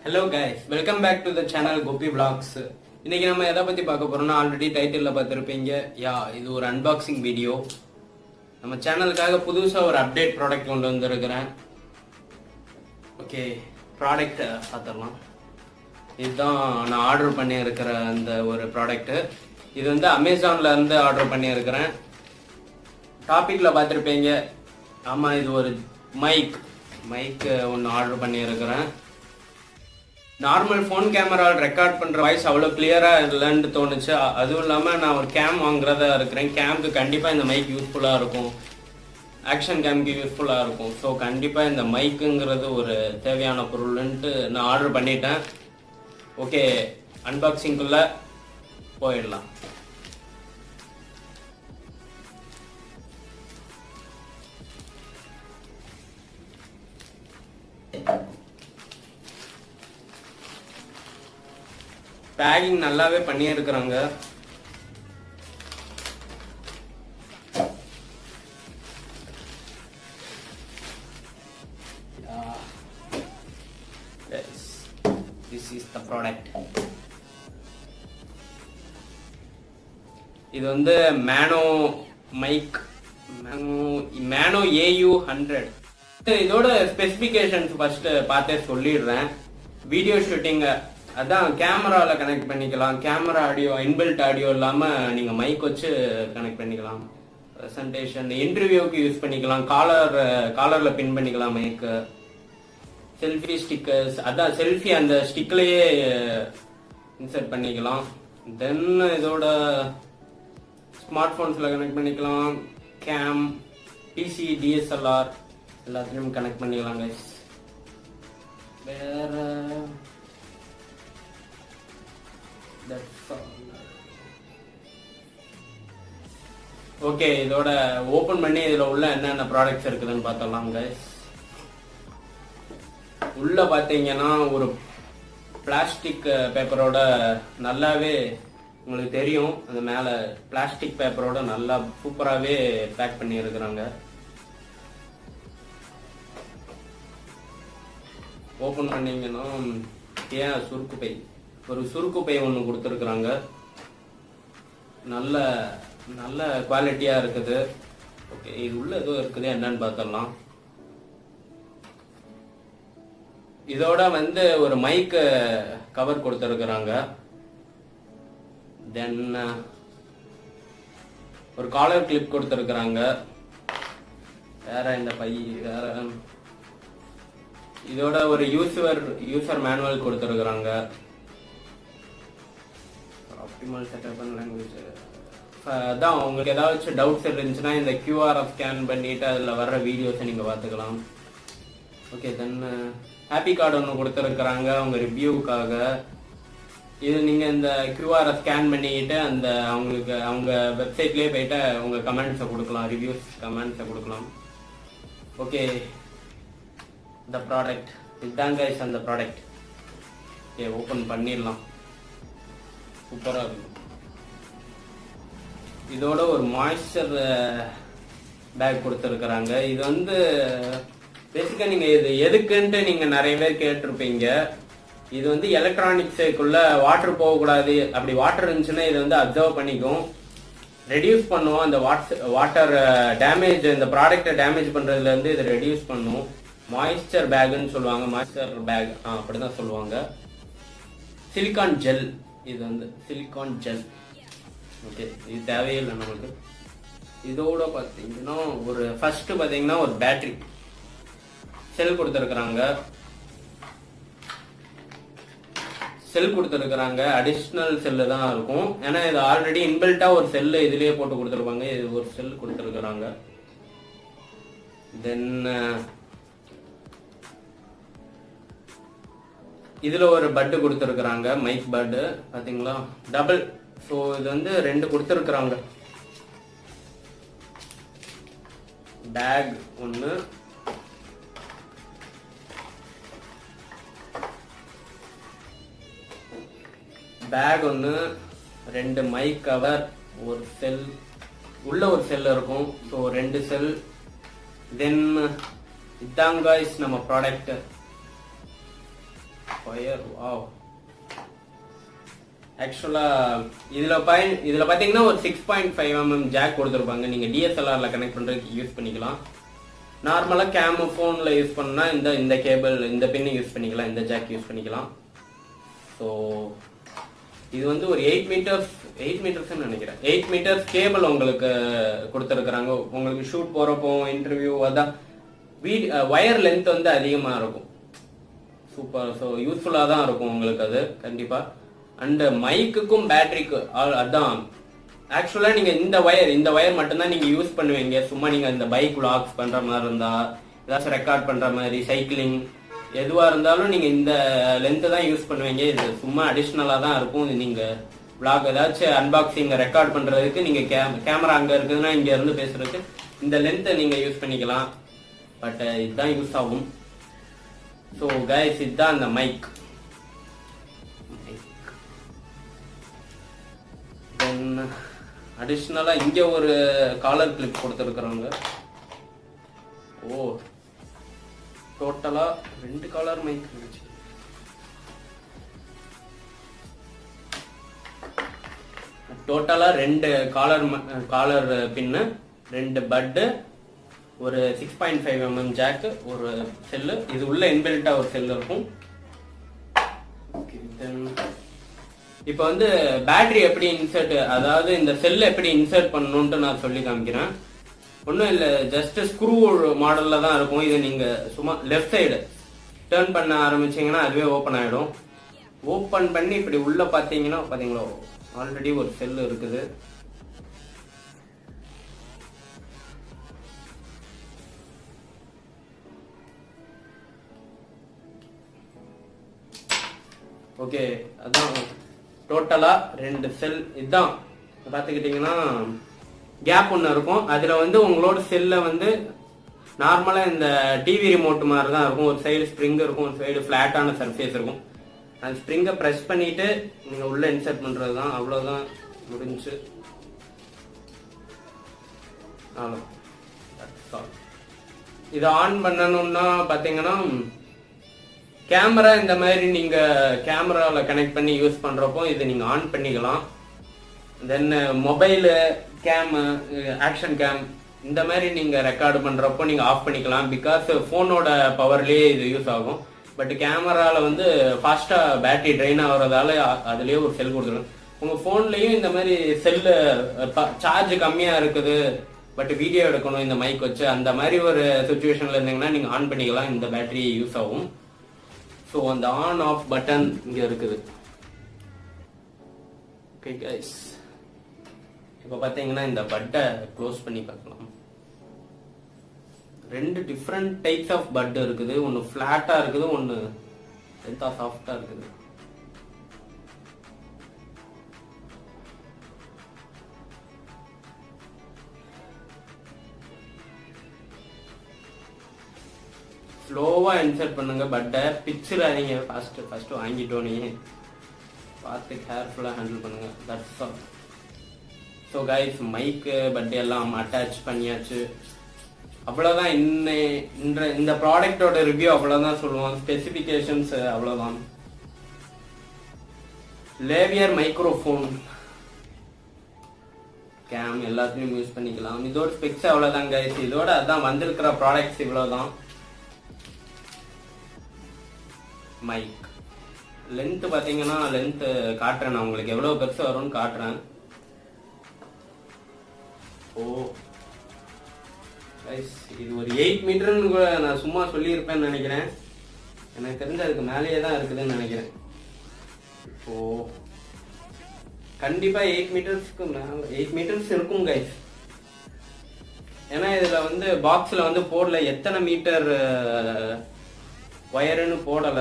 Hello guys, welcome back to the channel GOPI VLOGS. இன்னைக்கு நம்ம எதை பத்தி பார்க்க போறோம்னா ஆல்ரெடி டைட்டில்ல பார்த்திருப்பீங்க. இது ஒரு அன்பாக்சிங் வீடியோ. நம்ம சேனலுக்காக புதுசா ஒரு அப்டேட் ப்ராடக்ட் கொண்டு வந்திருக்கிறேன். ஓகே, ப்ராடக்ட் பார்த்தறலாம். இதுதான் நான் ஆர்டர் பண்ணி இருக்கிற அந்த ஒரு ப்ராடக்ட். இது வந்து அமேசான்ல இருந்து ஆர்டர் பண்ணி இருக்கிறேன். டாபிக்ல பார்த்திருப்பீங்க. ஆமா, இது ஒரு மைக் ஒன்று ஆர்டர் பண்ணி இருக்கிறேன். நார்மல் ஃபோன் கேமராவில் ரெக்கார்ட் பண்ணுற வாய்ஸ் அவ்வளோ கிளியராக இல்லைன்னு தோணுச்சு. அதுவும் இல்லாமல் நான் ஒரு கேம் வாங்குறதா இருக்கிறேன். கேமுக்கு கண்டிப்பாக இந்த மைக் யூஸ்ஃபுல்லாக இருக்கும், ஆக்ஷன் கேமுக்கு யூஸ்ஃபுல்லாக இருக்கும். ஸோ கண்டிப்பாக இந்த மைக்குங்கிறது ஒரு தேவையான பொருள்ன்ட்டு நான் ஆர்டர் பண்ணிட்டேன். ஓகே, அன்பாக்சிங்குள்ளே போயிடலாம். பேக்கிங் நல்லாவே பண்ணி இருக்கிறாங்க. This is the product. இது வந்து MAONO மைக், MAONO AU-100. இதோட ஸ்பெசிஃபிகேஷன்ஸ் ஃபர்ஸ்ட் பார்த்தே சொல்லிடுறேன். வீடியோ ஷூட்டிங் அதான் கேமராவில் கனெக்ட் பண்ணிக்கலாம். கேமரா ஆடியோ, இன்பில்ட் ஆடியோ இல்லாமல் நீங்கள் மைக் வச்சு கனெக்ட் பண்ணிக்கலாம். ப்ரெசன்டேஷன், இன்டர்வியூக்கு யூஸ் பண்ணிக்கலாம். காலரில் பின் பண்ணிக்கலாம் மைக்கு. செல்ஃபி ஸ்டிக்கர்ஸ், அதான் செல்ஃபி அந்த ஸ்டிக்லேயே இன்சர்ட் பண்ணிக்கலாம். தென் இதோட ஸ்மார்ட் ஃபோன்ஸில் கனெக்ட் பண்ணிக்கலாம். கேம், பிசி, டிஎஸ்எல்ஆர் எல்லாத்துலேயும் கனெக்ட் பண்ணிக்கலாம் கைஸ். வேற ஓகே, இதோட ஓபன் பண்ணி இதுல உள்ள என்னென்ன ப்ராடக்ட்ஸ் இருக்குதுன்னு பார்த்தலாம் கைஸ். உள்ள பாத்தீங்கன்னா ஒரு பிளாஸ்டிக் பேப்பரோட, நல்லாவே உங்களுக்கு தெரியும், அந்த மேல பிளாஸ்டிக் பேப்பரோட நல்லா சூப்பராகவே பேக் பண்ணி இருக்கிறாங்க. ஓபன் பண்ணீங்கன்னா ஏன் சுருக்கு பை, ஒரு சுருக்கு பை ஒன்று கொடுத்துருக்குறாங்க. நல்ல நல்ல குவாலிட்டியாக இருக்குது. ஓகே, இது உள்ள ஏதோ இருக்குது, என்னன்னு பார்த்துடலாம். இதோட வந்து ஒரு மைக்கு கவர் கொடுத்துருக்குறாங்க. தென் ஒரு காலர் கிளிப் கொடுத்துருக்குறாங்க. வேற இந்த பை, வேற இதோட ஒரு யூசர் மேனுவல் கொடுத்துருக்குறாங்க. Optimal setup and language. அதான் உங்களுக்கு ஏதாச்சும் டவுட்ஸ் இருந்துச்சுன்னா இந்த கியூஆரை ஸ்கேன் பண்ணிட்டு அதில் வர்ற வீடியோஸை நீங்கள் பார்த்துக்கலாம். ஓகே, தென் ஹாப்பி கார்டு ஒன்று கொடுத்துருக்குறாங்க உங்கள் ரிவ்யூவுக்காக. இது நீங்கள் இந்த கியூஆரை ஸ்கேன் பண்ணிக்கிட்டு அவங்க வெப்சைட்லேயே போயிட்டு உங்கள் கமெண்ட்ஸை கொடுக்கலாம், ரிவ்யூஸ் கமெண்ட்ஸை கொடுக்கலாம். ஓகே, இந்த ப்ராடக்ட் இதுதான் கைஸ், அந்த ப்ராடக்ட். ஓகே, ஓப்பன் பண்ணிடலாம். சூப்பராக இருக்கும். இதோட ஒரு மாய்ஸ்சர் பேக் கொடுத்துருக்குறாங்க. இது வந்து பேசிக்காக நீங்கள் இது எதுக்குன்ட்டு நீங்கள் நிறைய பேர் கேட்டிருப்பீங்க. இது வந்து எலக்ட்ரானிக்ஸுக்குள்ள வாட்டர் போகக்கூடாது, அப்படி வாட்டர் இருந்துச்சுன்னா இது வந்து அப்சர்வ் பண்ணிக்கும், ரெடியூஸ் பண்ணுவோம் அந்த வாட்டர் டேமேஜ், இந்த ப்ராடக்டை டேமேஜ் பண்ணுறதுலேருந்து இதை ரெடியூஸ் பண்ணும். மாய்ஸ்சர் பேக்குன்னு சொல்லுவாங்க, மாய்ஸ்சர் பேக் அப்படிதான் சொல்லுவாங்க. சிலிகான் ஜெல், இது வந்து சிலிகான் ஜெல். ஓகே, இது தேவையில்லை நமக்கு. இதோட பார்த்தீங்கன்னா ஒரு ஃபர்ஸ்ட் பார்த்தீங்கன்னா ஒரு பேட்டரி செல் கொடுத்துருக்குறாங்க. அடிஷ்னல் செல்லு தான் இருக்கும், ஏன்னா இது ஆல்ரெடி இன்பில்ட்டா ஒரு செல்லு இதுலயே போட்டு கொடுத்துருப்பாங்க. இது ஒரு செல் கொடுத்துருக்குறாங்க. தென் இதுல ஒரு பட்டு கொடுத்துருக்குறாங்க, மைக் பட்டு பாத்தீங்களா, டபுள். ஸோ இது வந்து 2 கொடுத்துருக்குறாங்க. பேக் ஒன்று, பேக் ஒன்று, 2 மைக் கவர், ஒரு செல், உள்ள ஒரு செல் இருக்கும். ஸோ 2 செல். தென் இதாங்க நம்ம ப்ராடக்ட். Fire wow. ஆக்சுவலா இதுல பாத்தீங்கன்னா ஒரு 6.5 mm ஜாக் கொடுத்துருப்பாங்க. நீங்க DSLRல கனெக்ட் பண்றதுக்கு யூஸ் பண்ணிக்கலாம். நார்மலா கேம் போன்ல யூஸ் பண்ணா இந்த கேபிள் இந்த பின் யூஸ் பண்ணிக்கலாம், இந்த ஜாக் யூஸ் பண்ணிக்கலாம். ஸோ இது வந்து ஒரு 8 மீட்டர்ஸ் நினைக்கிறேன். 8 மீட்டர்ஸ் கேபிள் உங்களுக்கு கொடுத்துருக்குறாங்க. உங்களுக்கு ஷூட் போறப்போ இன்டர்வியூ அதான் வயர் லென்த் வந்து அதிகமா இருக்கும். சூப்பர். ஸோ யூஸ்ஃபுல்லா தான் இருக்கும் உங்களுக்கு அது கண்டிப்பா. அண்ட் மைக்குக்கும் பேட்டரிக்கு அதான் ஆக்சுவலா நீங்க இந்த வயர் மட்டும்தான் நீங்க யூஸ் பண்ணுவீங்க. சும்மா நீங்க இந்த பைக் விளாக்ஸ் பண்ற மாதிரி இருந்தா, ஏதாச்சும் ரெக்கார்ட் பண்ற மாதிரி, சைக்கிளிங் எதுவா இருந்தாலும் நீங்க இந்த லென்த் தான் யூஸ் பண்ணுவீங்க. இது சும்மா அடிஷ்னலா தான் இருக்கும். நீங்க விளாக் ஏதாச்சும் அன்பாக்சிங் ரெக்கார்ட் பண்றதுக்கு நீங்க கேமரா அங்க இருக்குதுன்னா இங்க இருந்து பேசுறதுக்கு இந்த லென்த்தை நீங்க யூஸ் பண்ணிக்கலாம். பட் இதுதான் யூஸ் ஆகும். ஸோ கைஸ் இதுதான் அந்த மைக். தென் அடிஷ்னலா இங்க ஒரு காலர் கிளிப் கொடுத்துருக்குறாங்க. ஓ டோட்டலா 2 காலர் மைக் இருந்துச்சு. டோட்டலா 2 காலர் பின்னு, 2 பட்டு, ஒரு 6.5 mm ஜாக், ஒரு செல்லு. இது உள்ள இன்பில்ட்டா ஒரு செல் இருக்கும். இப்போ வந்து பேட்டரி எப்படி இன்சர்ட், அதாவது இந்த செல் எப்படி இன்சர்ட் பண்ணணும்னு நான் சொல்லி காமிக்கிறேன். ஒன்றும் இல்லை, ஜஸ்ட் ஸ்க்ரூ மாடல்ல தான் இருக்கும். இது நீங்க சும்மா லெஃப்ட் சைடு டேர்ன் பண்ண ஆரம்பிச்சீங்கன்னா அதுவே ஓப்பன் ஆயிடும். ஓப்பன் பண்ணி இப்படி உள்ள பாத்தீங்களா ஆல்ரெடி ஒரு செல் இருக்குது. ஓகே, அதான் டோட்டலா 2 செல். இதுதான் பாத்துக்கிட்டீங்கன்னா கேப் ஒன்று இருக்கும். அதுல வந்து உங்களோட செல்ல வந்து நார்மலா இந்த டிவி ரிமோட் மாதிரி தான் இருக்கும். ஒரு சைடு ஸ்ப்ரிங் இருக்கும், ஒரு சைடு பிளாட்டான சர்ஃபேஸ் இருக்கும். அந்த ஸ்ப்ரிங்கை ப்ரெஸ் பண்ணிட்டு நீங்க உள்ள இன்சர்ட் பண்றது தான். அவ்வளவுதான், முடிஞ்சு. இதை ஆன் பண்ணணும்னா பாத்தீங்கன்னா கேமரா இந்த மாதிரி நீங்க கேமரால கனெக்ட் பண்ணி யூஸ் பண்றப்போ இதை நீங்க ஆன் பண்ணிக்கலாம். தென் மொபைலு கேம், ஆக்ஷன் கேம் இந்த மாதிரி நீங்க ரெக்கார்டு பண்றப்போ நீங்க ஆஃப் பண்ணிக்கலாம். பிகாஸ் போனோட பவர்லயே இது யூஸ் ஆகும். பட் கேமரால வந்து ஃபாஸ்டா பேட்டரி ட்ரெயின் ஆகுறதால அதுலயே ஒரு செல் கொடுத்துருங்க. உங்க போன்லயும் இந்த மாதிரி செல்லு சார்ஜ் கம்மியா இருக்குது, பட் வீடியோ எடுக்கணும் இந்த மைக் வச்சு, அந்த மாதிரி ஒரு சுச்சுவேஷன்ல இருந்தீங்கன்னா நீங்க ஆன் பண்ணிக்கலாம். இந்த பேட்டரி யூஸ் ஆகும். ஸோ அந்த ஆன் ஆஃப் பட்டன் இங்க இருக்குது. ஓகே கைஸ், இப்போ பார்த்தீங்கன்னா இந்த பட்டை க்ளோஸ் பண்ணி பார்க்கலாம். 2 டிஃப்ரெண்ட் டைப்ஸ் ஆஃப் பட் இருக்குது. ஒன்று ஃப்ளாட்டா இருக்குது, ஒன்று லென்த்தா சாஃப்டா இருக்குது. ஸ்லோவா இன்சர்ட் பண்ணுங்க பட்டை, பிச்சிடாதீங்க. ஃபர்ஸ்ட் வாங்கிட்டோனே பார்த்து கேர்ஃபுல்லா ஹேண்டில் பண்ணுங்க. That's all. ஸோ கைஸ், மைக்கு பட் எல்லாம் அட்டாச் பண்ணியாச்சு. அவ்வளோதான். இந்த ப்ராடக்டோட ரிவ்யூ அவ்வளோதான் சொல்லுவோம். ஸ்பெசிஃபிகேஷன்ஸ் அவ்வளோதான். லேவியர் மைக்ரோஃபோன், கேம் எல்லாத்தையும் யூஸ் பண்ணிக்கலாம். இதோட ஸ்பெக்ஸ் அவ்வளோதான் கைஸ். இதோட அதான் வந்திருக்கிற ப்ராடக்ட்ஸ் இவ்வளோதான். மைக் லென்த் பார்த்தீங்கன்னா லென்த் காட்டுறேன் நான் உங்களுக்கு, எவ்வளோ பெருசு வரும்னு காட்டுறேன். ஓ இது ஒரு 8 மீட்டர்னு கூட நான் சும்மா சொல்லியிருப்பேன்னு நினைக்கிறேன். எனக்கு தெரிஞ்ச அதுக்கு மேலேயே தான் இருக்குதுன்னு நினைக்கிறேன். இப்போ கண்டிப்பா 8 மீட்டர்ஸ்க்கு 8 மீட்டர்ஸ் இருக்கும் கைஸ். ஏன்னா இதுல வந்து பாக்ஸ்ல வந்து போடல எத்தனை மீட்டர் ஒயருன்னு போடல.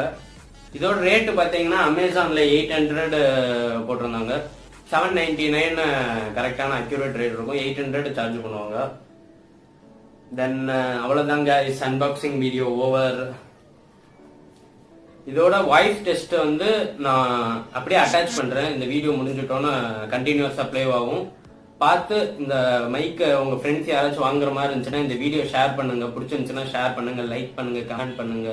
இதோட ரேட்டு பார்த்தீங்கன்னா அமேசான்ல 800 போட்டிருந்தாங்க. 799 கரெக்டான அக்யூரேட் ரேட் இருக்கும். 800 சார்ஜ் பண்ணுவாங்க. தென் அவ்வளோதாங்க, இஸ் அன்பாக்சிங் வீடியோ ஓவர். இதோட வாய்ஸ் டெஸ்ட் வந்து நான் அப்படியே அட்டாச் பண்றேன். இந்த வீடியோ முடிஞ்சிட்டோன்னு கண்டினியூஸா ப்ளே ஆகும். பார்த்து இந்த மைக்கை உங்க ஃப்ரெண்ட்ஸ் யாராச்சும் வாங்குற மாதிரி இருந்துச்சுன்னா இந்த வீடியோ ஷேர் பண்ணுங்க. பிடிச்சிருந்துச்சுன்னா ஷேர் பண்ணுங்க, லைக் பண்ணுங்க, கமெண்ட் பண்ணுங்க.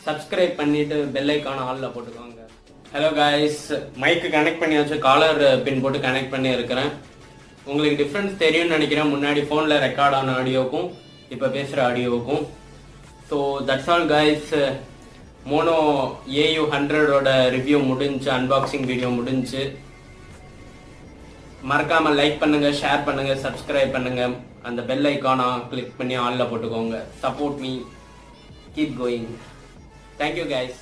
சப்ஸ்கிரைப் பண்ணிட்டு பெல் ஐக்கான ஆல்ல போட்டுக்கோங்க. ஹலோ காய்ஸ், மைக்கு கனெக்ட் பண்ணியாச்சு, காலர் பின் போட்டு கனெக்ட் பண்ணி இருக்கிறேன். உங்களுக்கு டிஃப்ரென்ஸ் தெரியும்னு நினைக்கிறேன், முன்னாடி ஃபோனில் ரெக்கார்ட் ஆன ஆடியோக்கும் இப்போ பேசுகிற ஆடியோவுக்கும். So that's all guys. Mono AU-100ஓட ரிவ்யூ முடிஞ்சு, அன்பாக்சிங் வீடியோ முடிஞ்சு. மறக்காம லைக் பண்ணுங்க, ஷேர் பண்ணுங்க, சப்ஸ்கிரைப் பண்ணுங்க, அந்த பெல் ஐக்கானா கிளிக் பண்ணி ஆன்ல போட்டுக்கோங்க. Support me, keep going. Thank you guys.